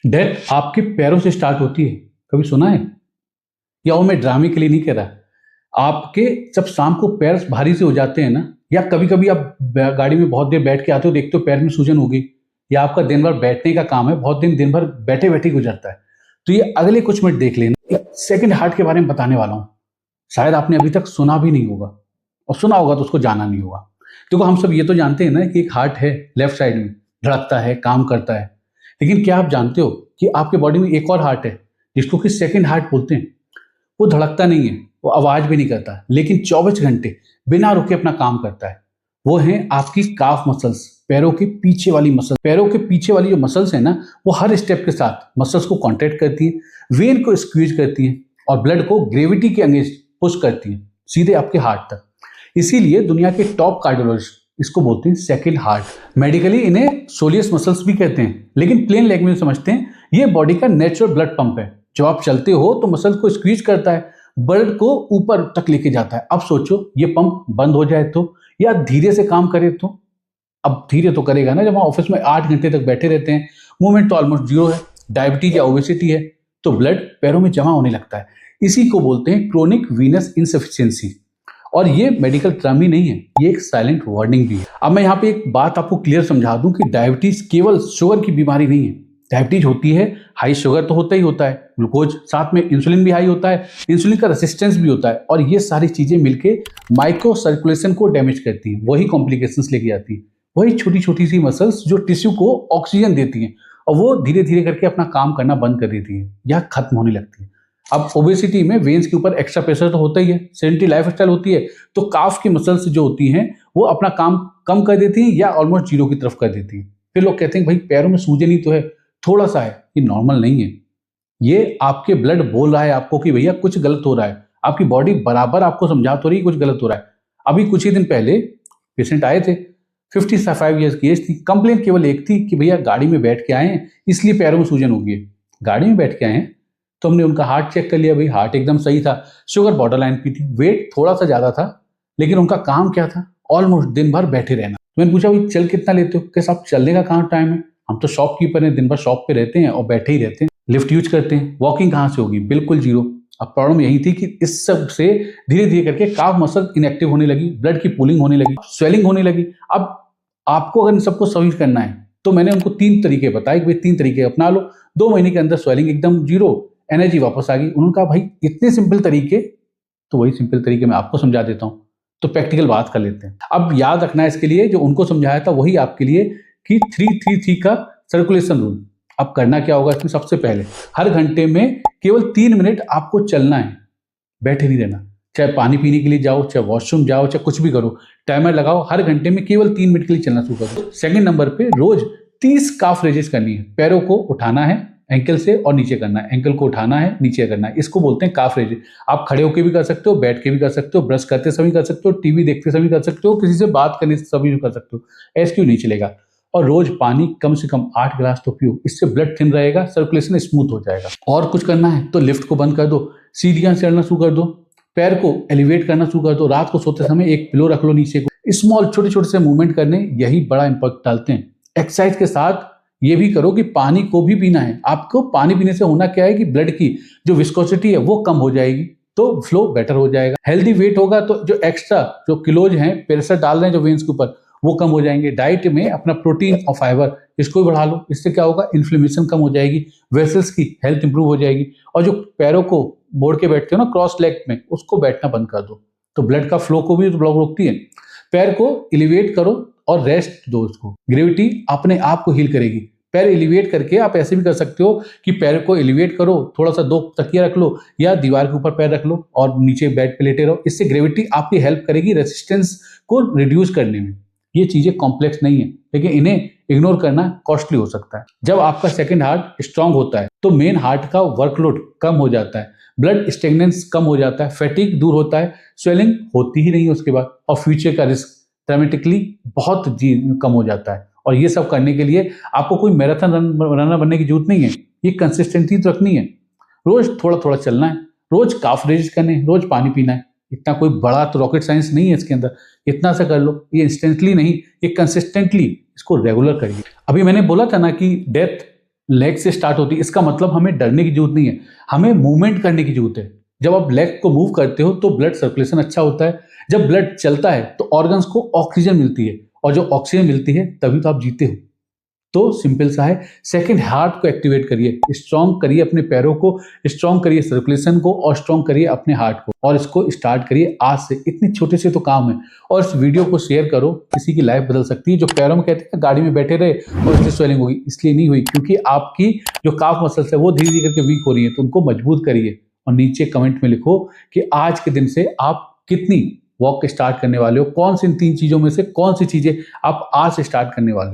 Death आपके पैरों से स्टार्ट होती है। कभी सुना है? या वो मैं ड्रामे के लिए नहीं कह रहा। आपके जब शाम को पैर भारी से हो जाते हैं ना, या कभी कभी आप गाड़ी में बहुत देर बैठ के आते हो, देखते हो पैर में सूजन हो गई, या आपका दिन भर बैठने का काम है, बहुत दिन भर बैठे बैठे गुजरता है, तो ये अगले कुछ मिनट देख लेना। एक सेकंड हार्ट के बारे में बताने वाला हूँ। शायद आपने अभी तक सुना भी नहीं होगा, और सुना होगा तो उसको जाना नहीं होगा। देखो, हम सब ये तो जानते हैं ना कि एक हार्ट है लेफ्ट साइड में, धड़कता है, काम करता है। लेकिन क्या आप जानते हो कि आपके बॉडी में एक और हार्ट है जिसको कि सेकंड हार्ट बोलते हैं? वो धड़कता नहीं है, वो आवाज भी नहीं करता, लेकिन 24 घंटे बिना रुके अपना काम करता है। वो है आपकी काफ मसल्स, पैरों के पीछे वाली मसल। पैरों के पीछे वाली जो मसल्स है ना, वो हर स्टेप के साथ मसल्स को कॉन्ट्रैक्ट करती है, वेन को स्क्वीज करती है, और ब्लड को ग्रेविटी के अगेंस्ट पुश करती है सीधे आपके हार्ट तक। इसीलिए दुनिया के टॉप कार्डियोलॉजिस्ट इसको बोलते हैं सेकंड हार्ट। मेडिकली इन्हें सोलियस मसल्स भी कहते हैं, लेकिन प्लेन लैंग्वेज में समझते हैं ये बॉडी का नेचुरल ब्लड पंप है। जब आप चलते हो तो मसल्स को स्क्वीज करता है, ब्लड को ऊपर तक लेके जाता है। अब सोचो ये पंप बंद हो जाए तो, या धीरे से काम करे तो। अब धीरे तो करेगा ना, जब हम ऑफिस में 8 घंटे तक बैठे रहते हैं, मूवमेंट तो ऑलमोस्ट जीरो है, डायबिटीज या ओबेसिटी है, तो ब्लड पैरों में जमा होने लगता है। इसी को बोलते हैं क्रोनिक वीनस इनसफिशिएंसी। और ये मेडिकल टर्म ही नहीं है, ये एक साइलेंट वार्निंग भी है। अब मैं यहाँ पे एक बात आपको क्लियर समझा दूं कि डायबिटीज केवल शुगर की बीमारी नहीं है। डायबिटीज होती है, हाई शुगर तो होता ही होता है, ग्लूकोज, साथ में इंसुलिन भी हाई होता है, इंसुलिन का रेसिस्टेंस भी होता है, और ये सारी चीजें मिलके माइक्रो सर्कुलेशन को डैमेज करती हैं, वही कॉम्प्लिकेशंस लेके आती है। वही छोटी छोटी सी मसल्स जो टिश्यू को ऑक्सीजन देती हैं, और वो धीरे धीरे करके अपना काम करना बंद कर देती है या खत्म होने लगती है। अब ओबेसिटी में वेन्स के ऊपर एक्स्ट्रा प्रेशर तो होता ही है, सेडेंटरी लाइफस्टाइल होती है, तो काफ की मसल्स जो होती हैं वो अपना काम कम कर देती हैं या ऑलमोस्ट जीरो की तरफ कर देती हैं। फिर लोग कहते हैं भाई पैरों में सूजन ही तो है, थोड़ा सा है, ये नॉर्मल नहीं है। ये आपके ब्लड बोल रहा है आपको कि भैया कुछ गलत हो रहा है। आपकी बॉडी बराबर आपको समझा तो रही कुछ गलत हो रहा है। अभी कुछ ही दिन पहले पेशेंट आए थे, 55 ईयर्स की एज थी। कंप्लेंट केवल एक थी कि भैया गाड़ी में बैठ के आए हैं इसलिए पैरों में सूजन हो गई है। गाड़ी में बैठ के आए हैं तो हमने उनका हार्ट चेक कर लिया, भाई हार्ट एकदम सही था, शुगर बॉर्डर लाइन पे थी, वेट थोड़ा सा ज्यादा था, लेकिन उनका काम क्या था? ऑलमोस्ट दिन भर बैठे रहना। तो मैंने पूछा भाई चल कितना लेते हो? कैसे आप चलने का कहाँ टाइम है? हम तो शॉपकीपर हैं, दिन भर शॉप पे रहते हैं और बैठे ही रहते हैं, लिफ्ट यूज करते हैं, वॉकिंग कहाँ से होगी? बिल्कुल जीरो। अब प्रॉब्लम यही थी कि इस सब से धीरे धीरे करके काफ मसल इनएक्टिव होने लगी, ब्लड की पुलिंग होने लगी, स्वेलिंग होने लगी। अब आपको अगर इन सबको सॉल्व करना है तो मैंने उनको 3 तरीके बताए कि भाई 3 तरीके अपना लो, 2 महीने के अंदर स्वेलिंग एकदम जीरो, एनर्जी वापस आ गई। उन्होंने कहा भाई इतने सिंपल तरीके, तो वही सिंपल तरीके मैं आपको समझा देता हूँ, तो प्रैक्टिकल बात कर लेते हैं। अब याद रखना है इसके लिए जो उनको समझाया था वही आपके लिए, कि 3-3-3 का सर्कुलेशन रूल। अब करना क्या होगा इसमें? सबसे पहले हर घंटे में केवल 3 मिनट आपको चलना है, बैठे नहीं रहना। चाहे पानी पीने के लिए जाओ, चाहे वॉशरूम जाओ, चाहे कुछ भी करो, टाइमर लगाओ, हर घंटे में केवल 3 मिनट के लिए चलना शुरू करो। सेकंड नंबर पे रोज 30 काफ रेजेस करनी है। पैरों को उठाना है एंकल से और नीचे करना है, एंकल को उठाना है, नीचे करना है, इसको बोलते हैं काफ रेजेस। आप खड़े होकर भी कर सकते हो, बैठ के भी कर सकते हो, ब्रश करते समय कर सकते हो, टीवी देखते समय कर सकते हो, किसी से बात करने से सभी कर सकते हो। ऐसे क्यों नहीं चलेगा। और रोज पानी कम से कम 8 गिलास तो पियो, इससे ब्लड थिन रहेगा, सर्कुलेशन स्मूथ हो जाएगा। और कुछ करना है तो लिफ्ट को बंद कर दो, सीढ़ियां चढ़ना शुरू कर दो, पैर को एलिवेट करना शुरू कर दो, रात को सोते समय एक पिलो रख लो नीचे को। स्मॉल छोटे छोटे से मूवमेंट करने यही बड़ा इंपैक्ट डालते हैं। एक्सरसाइज के साथ ये भी करो कि पानी को भी पीना है। आपको पानी पीने से होना क्या है कि ब्लड की जो विस्कोसिटी है वो कम हो जाएगी, तो फ्लो बेटर हो जाएगा। हेल्दी वेट होगा तो जो एक्स्ट्रा जो किलोज हैं प्रेशर डाल रहे हैं जो वेन्स के ऊपर, वो कम हो जाएंगे। डाइट में अपना प्रोटीन और फाइबर इसको भी बढ़ा लो, इससे क्या होगा? इन्फ्लेमेशन कम हो जाएगी, वेसल्स की हेल्थ इंप्रूव हो जाएगी। और जो पैरों को मोड़ के बैठते हो ना क्रॉस लेग में, उसको बैठना बंद कर दो, तो ब्लड का फ्लो को भी ब्लॉक रोकती है। पैर को एलिवेट करो और रेस्ट दो उसको, ग्रेविटी अपने आप को हील करेगी। पैर एलिवेट करके आप ऐसे भी कर सकते हो कि पैर को एलिवेट करो, थोड़ा सा 2 तकिया रख लो या दीवार के ऊपर पैर रख लो और नीचे बेड पे लेटे रहो। इससे ग्रेविटी आपकी हेल्प करेगी रेजिस्टेंस को रिड्यूस करने में। ये चीजें कॉम्प्लेक्स नहीं है, लेकिन इन्हें इग्नोर करना कॉस्टली हो सकता है। जब आपका सेकंड हार्ट स्ट्रांग होता है तो मेन हार्ट का वर्कलोड कम हो जाता है, ब्लड स्टेगनेंस कम हो जाता है, फैटिग दूर होता है, स्वेलिंग होती ही नहीं उसके बाद, और फ्यूचर का रिस्क ड्रामेटिकली बहुत कम हो जाता है। और ये सब करने के लिए आपको कोई मैराथन रनर बनने की जरूरत नहीं है, ये कंसिस्टेंसी तो रखनी है। रोज थोड़ा थोड़ा चलना है, रोज काफ रेज करने, रोज पानी पीना है। इतना कोई बड़ा तो रॉकेट साइंस नहीं है इसके अंदर, इतना सा कर लो। ये इंस्टेंटली नहीं, ये कंसिस्टेंटली इसको रेगुलर करिए। अभी मैंने बोला था ना कि डेथ लेग से स्टार्ट होती है। इसका मतलब हमें डरने की जरूरत नहीं है, हमें मूवमेंट करने की जरूरत है। जब आप लेग को मूव करते हो तो ब्लड सर्कुलेशन अच्छा होता है। जब ब्लड चलता है तो ऑर्गन्स को ऑक्सीजन मिलती है, और जो ऑक्सीजन मिलती है तभी तो आप जीते हो। तो सिंपल सा है, सेकंड हार्ट को एक्टिवेट करिए, स्ट्रॉन्ग करिए अपने पैरों को, स्ट्रॉन्ग करिए सर्कुलेशन को, और स्ट्रॉन्ग करिए अपने हार्ट को, और इसको स्टार्ट करिए आज से। इतने छोटे से तो काम है। और इस वीडियो को शेयर करो, किसी की लाइफ बदल सकती है। जो पैरों में कहते हैं गाड़ी में बैठे रहे और इसलिए स्वेलिंग होगी, इसलिए नहीं हुई, क्योंकि आपकी जो काफ मसल्स है वो धीरे धीरे करके वीक हो रही है। तो उनको मजबूत करिए, और नीचे कमेंट में लिखो कि आज के दिन से आप कितनी वॉक स्टार्ट करने वाले हो, कौन सी इन 3 चीजों में से कौन सी चीजें आप आज से स्टार्ट करने वाले हो।